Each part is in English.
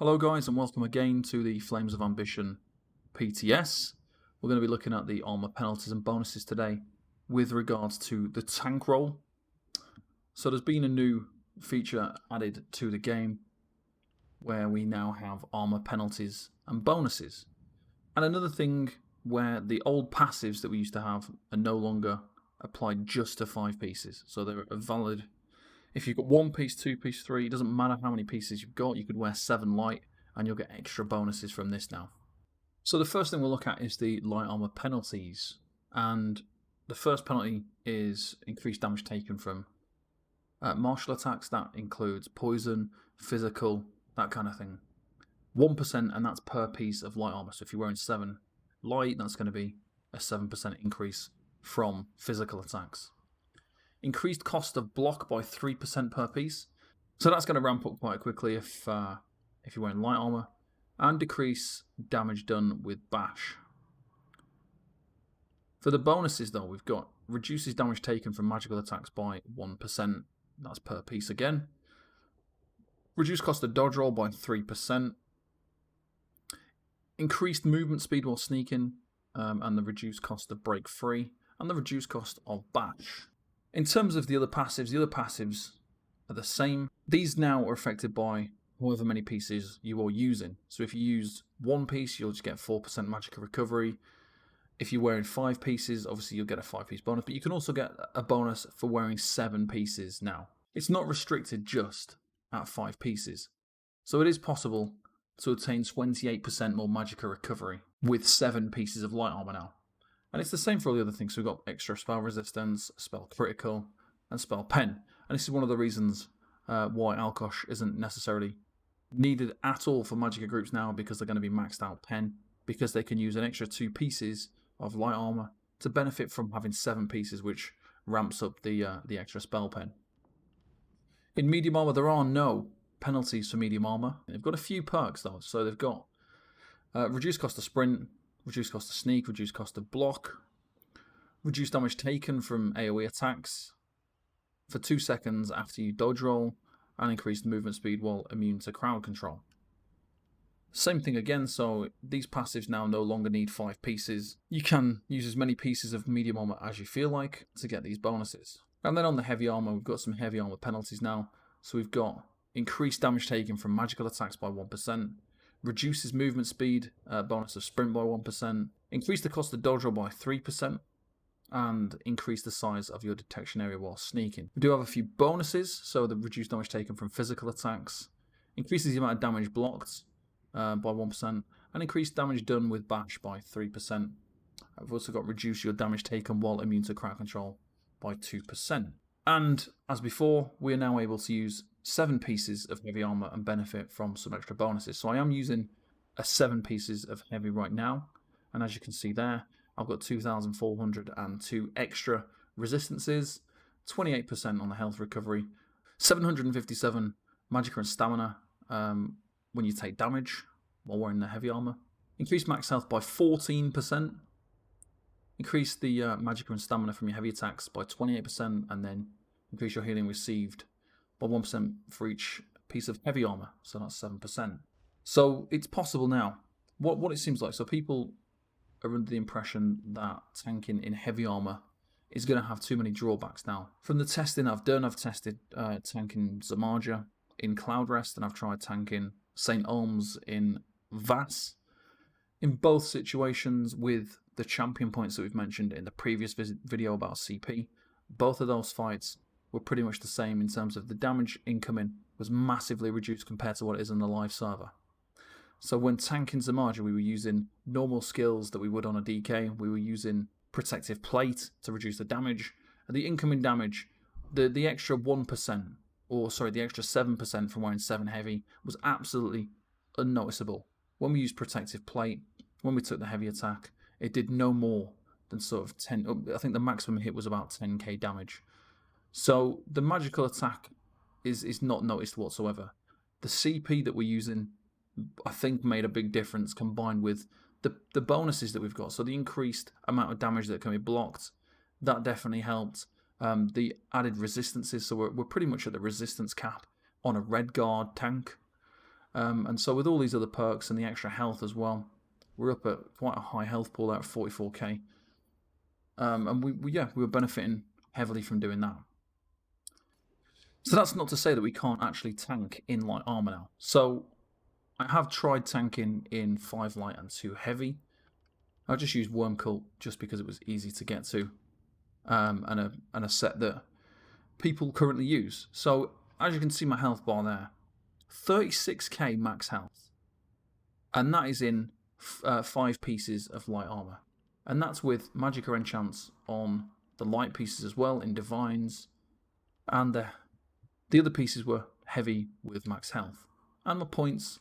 Hello guys and welcome again to the Flames of Ambition PTS. We're going to be looking at the armor penalties and bonuses today with regards to the tank roll. So there's been a new feature added to the game where we now have armor penalties and bonuses. And another thing where the old passives that we used to have are no longer applied just to 5 pieces. So they're valid. If you've got 1 piece, 2 piece, 3, it doesn't matter how many pieces you've got, you could wear 7 light and you'll get extra bonuses from this now. So the first thing we'll look at is the light armor penalties. And the first penalty is increased damage taken from martial attacks. That includes poison, physical, that kind of thing. 1% and that's per piece of light armor. So if you're wearing 7 light, that's going to be a 7% increase from physical attacks. Increased cost of block by 3% per piece. So that's going to ramp up quite quickly if you're wearing light armor. And decrease damage done with bash. For the bonuses though, we've got reduces damage taken from magical attacks by 1%. That's per piece again. Reduced cost of dodge roll by 3%. Increased movement speed while sneaking. And the reduced cost of break free. And the reduced cost of bash. In terms of the other passives are the same. These now are affected by however many pieces you are using. So if you use 1 piece, you'll just get 4% magic recovery. If you're wearing 5 pieces, obviously you'll get a 5-piece bonus, but you can also get a bonus for wearing 7 pieces now. It's not restricted just at 5 pieces. So it is possible to attain 28% more magic recovery with 7 pieces of light armor now. And it's the same for all the other things. So we've got extra spell resistance, spell critical, and spell pen. And this is one of the reasons why Alkosh isn't necessarily needed at all for Magicka groups now, because they're going to be maxed out pen, because they can use an extra 2 pieces of light armor to benefit from having 7 pieces, which ramps up the extra spell pen. In medium armor, there are no penalties for medium armor. They've got a few perks though. So they've got reduced cost of sprint, reduced cost of sneak, reduced cost of block, reduced damage taken from AoE attacks for 2 seconds after you dodge roll, and increased movement speed while immune to crowd control. Same thing again, so these passives now no longer need 5 pieces. You can use as many pieces of medium armor as you feel like to get these bonuses. And then on the heavy armor, we've got some heavy armor penalties now. So we've got increased damage taken from magical attacks by 1%, reduces movement speed, bonus of sprint by 1%, increase the cost of dodge roll by 3%, and increase the size of your detection area while sneaking. We do have a few bonuses, so the reduced damage taken from physical attacks, increases the amount of damage blocked by 1%, and increased damage done with bash by 3%. I've also got reduce your damage taken while immune to crowd control by 2%. And as before, we are now able to use 7 pieces of heavy armor and benefit from some extra bonuses. So I am using 7 pieces of heavy right now, and as you can see there, I've got 2,402 extra resistances, 28% on the health recovery, 757 magicka and stamina when you take damage while wearing the heavy armor. Increase max health by 14%. Increase the magicka and stamina from your heavy attacks by 28%, and then increase your healing received by 1% for each piece of heavy armor, so that's 7%. So it's possible now. What it seems like, so people are under the impression that tanking in heavy armor is going to have too many drawbacks now. From the testing I've done, I've tested tanking Zamarja in Cloud Rest, and I've tried tanking St. Olms in Vass. In both situations, with the champion points that we've mentioned in the previous video about CP, both of those fights were pretty much the same in terms of the damage incoming was massively reduced compared to what it is on the live server. So when tanking Zamarja, we were using normal skills that we would on a DK. We were using protective plate to reduce the damage. And the incoming damage, the extra 1%, or sorry, the extra 7% from wearing 7 heavy was absolutely unnoticeable. When we used protective plate, when we took the heavy attack, it did no more than sort of 10, I think the maximum hit was about 10k damage. So the magical attack is not noticed whatsoever. The CP that we're using, I think, made a big difference combined with the bonuses that we've got. So the increased amount of damage that can be blocked, that definitely helped. The added resistances, so we're pretty much at the resistance cap on a red guard tank. And so with all these other perks and the extra health as well, we're up at quite a high health pool out of 44k. And we were benefiting heavily from doing that. So that's not to say that we can't actually tank in light armor now. So I have tried tanking in 5 light and 2 heavy. I just used Worm Cult just because it was easy to get to, and a set that people currently use. So as you can see my health bar there, 36k max health, and that is in 5 pieces of light armor, and that's with magic or enchants on the light pieces as well in divines, and the other pieces were heavy with max health, and the points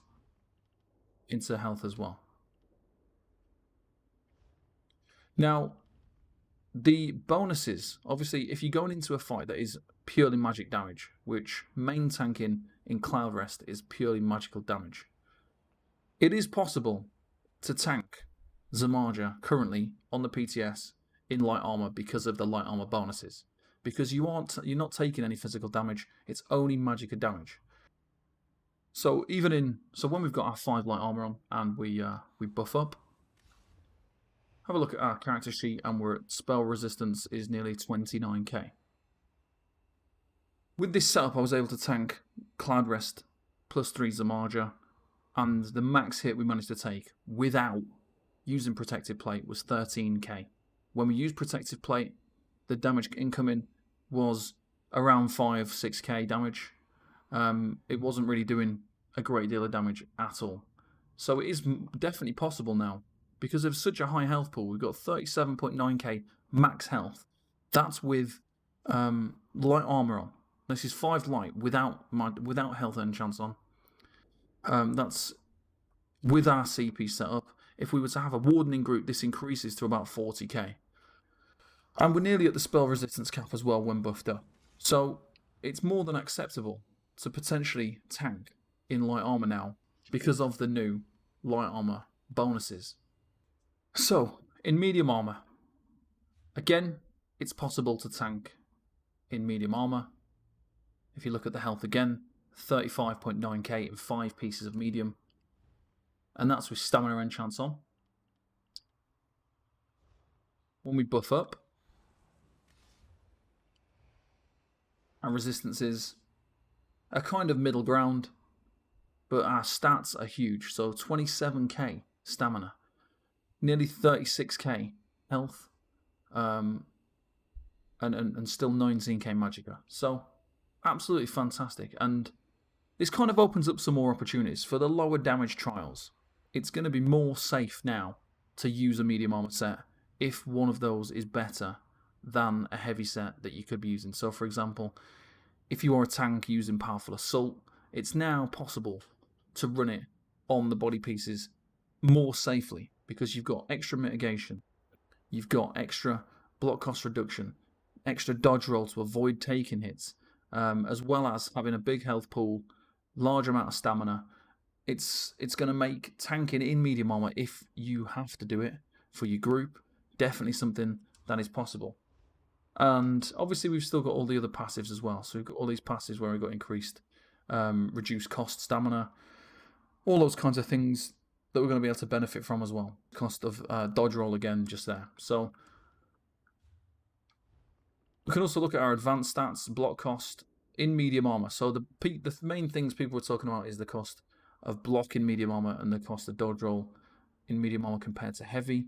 into health as well. Now, the bonuses, obviously, if you're going into a fight that is purely magic damage, which main tanking in Cloud Rest is purely magical damage, it is possible to tank Zamaja currently on the PTS in light armor because of the light armor bonuses. Because you're not taking any physical damage, it's only magic damage. So when we've got our 5 light armor on and we buff up, have a look at our character sheet, and we're at spell resistance is nearly 29k. With this setup, I was able to tank Cloud Rest plus 3 Zamaja, and the max hit we managed to take without using Protective Plate was 13k. When we used Protective Plate, the damage incoming was around 5-6k damage. It wasn't really doing a great deal of damage at all. So it is definitely possible now. Because of such a high health pool, we've got 37.9k max health. That's with light armor on. This is 5 light without health enchants on. That's with our CP setup. If we were to have a wardening group, this increases to about 40k. And we're nearly at the spell resistance cap as well when buffed up. So it's more than acceptable to potentially tank in light armor now because of the new light armor bonuses. So, in medium armor, again, it's possible to tank in medium armor. If you look at the health again, 35.9k in 5 pieces of medium, and that's with stamina enchants on. When we buff up, our resistances are kind of middle ground, but our stats are huge. So 27k stamina, nearly 36k health, and still 19k magicka. So absolutely fantastic. And this kind of opens up some more opportunities for the lower damage trials. It's going to be more safe now to use a medium armor set if one of those is better than a heavy set that you could be using. So for example, if you are a tank using Powerful Assault, it's now possible to run it on the body pieces more safely because you've got extra mitigation, you've got extra block cost reduction, extra dodge roll to avoid taking hits, as well as having a big health pool, large amount of stamina. It's going to make tanking in medium armor, if you have to do it for your group, definitely something that is possible. And obviously we've still got all the other passives as well. So we've got all these passives where we've got increased reduced cost stamina, all those kinds of things that we're going to be able to benefit from as well. Cost of dodge roll again just there. So we can also look at our advanced stats, block cost in medium armor. So the main things people were talking about is the cost of block in medium armor and the cost of dodge roll in medium armor compared to heavy.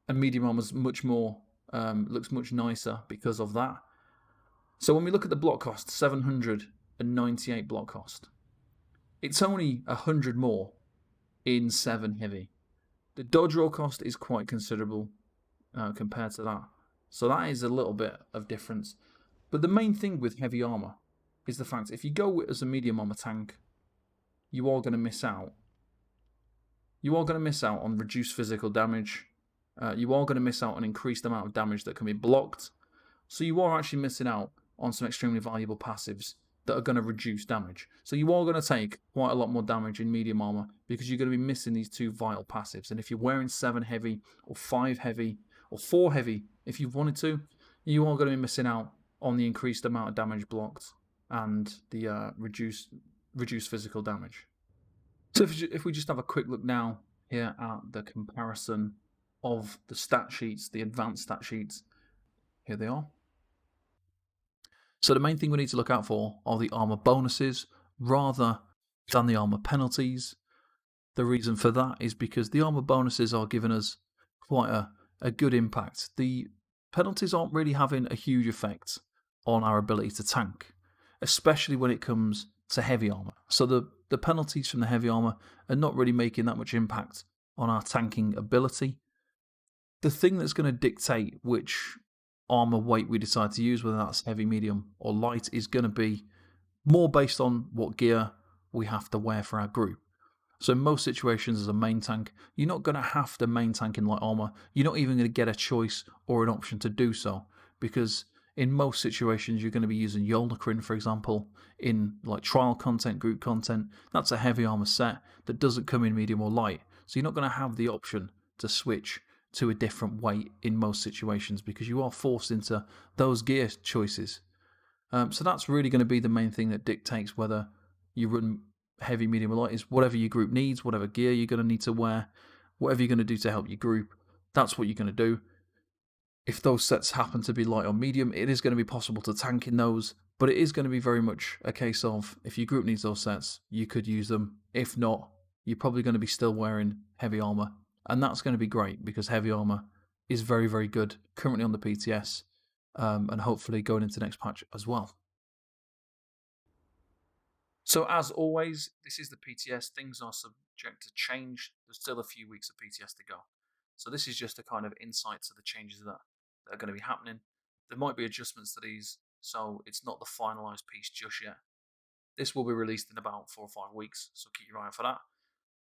And medium armor is much more, looks much nicer because of that. So when we look at the block cost, 798 block cost. It's only 100 more in 7 heavy. The dodge roll cost is quite considerable compared to that. So that is a little bit of difference. But the main thing with heavy armor is the fact if you go as a medium armor tank, you are going to miss out. You are going to miss out on reduced physical damage. You are going to miss out on increased amount of damage that can be blocked. So you are actually missing out on some extremely valuable passives that are going to reduce damage. So you are going to take quite a lot more damage in medium armor because you're going to be missing these 2 vital passives. And if you're wearing 7 heavy or 5 heavy or 4 heavy, if you've wanted to, you are going to be missing out on the increased amount of damage blocked and the reduced physical damage. So if we just have a quick look now here at the comparison of the stat sheets, the advanced stat sheets, here they are. So the main thing we need to look out for are the armor bonuses rather than the armor penalties. The reason for that is because the armor bonuses are giving us quite a good impact. The penalties aren't really having a huge effect on our ability to tank, especially when it comes to heavy armor. So the penalties from the heavy armor are not really making that much impact on our tanking ability. The thing that's going to dictate which armor weight we decide to use, whether that's heavy, medium, or light, is going to be more based on what gear we have to wear for our group. So in most situations as a main tank, you're not going to have to main tank in light armor. You're not even going to get a choice or an option to do so, because in most situations you're going to be using Yolnacrin, for example, in like trial content, group content. That's a heavy armor set that doesn't come in medium or light. So you're not going to have the option to switch to a different weight in most situations because you are forced into those gear choices. So that's really going to be the main thing that dictates whether you run heavy, medium, or light, is whatever your group needs, whatever gear you're going to need to wear, whatever you're going to do to help your group, that's what you're going to do. If those sets happen to be light or medium, it is going to be possible to tank in those, but it is going to be very much a case of if your group needs those sets, you could use them. If not, you're probably going to be still wearing heavy armor, and that's going to be great because heavy armor is very, very good currently on the PTS, and hopefully going into the next patch as well. So as always, this is the PTS. Things are subject to change. There's still a few weeks of PTS to go. So this is just a kind of insight to the changes that are going to be happening. There might be adjustments to these, so it's not the finalised piece just yet. This will be released in about 4 or 5 weeks, so keep your eye out for that.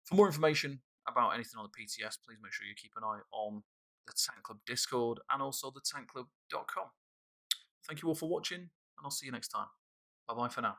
For more information about anything on the PTS, please make sure you keep an eye on the Tank Club Discord and also the tankclub.com. Thank you all for watching, and I'll see you next time. Bye bye for now.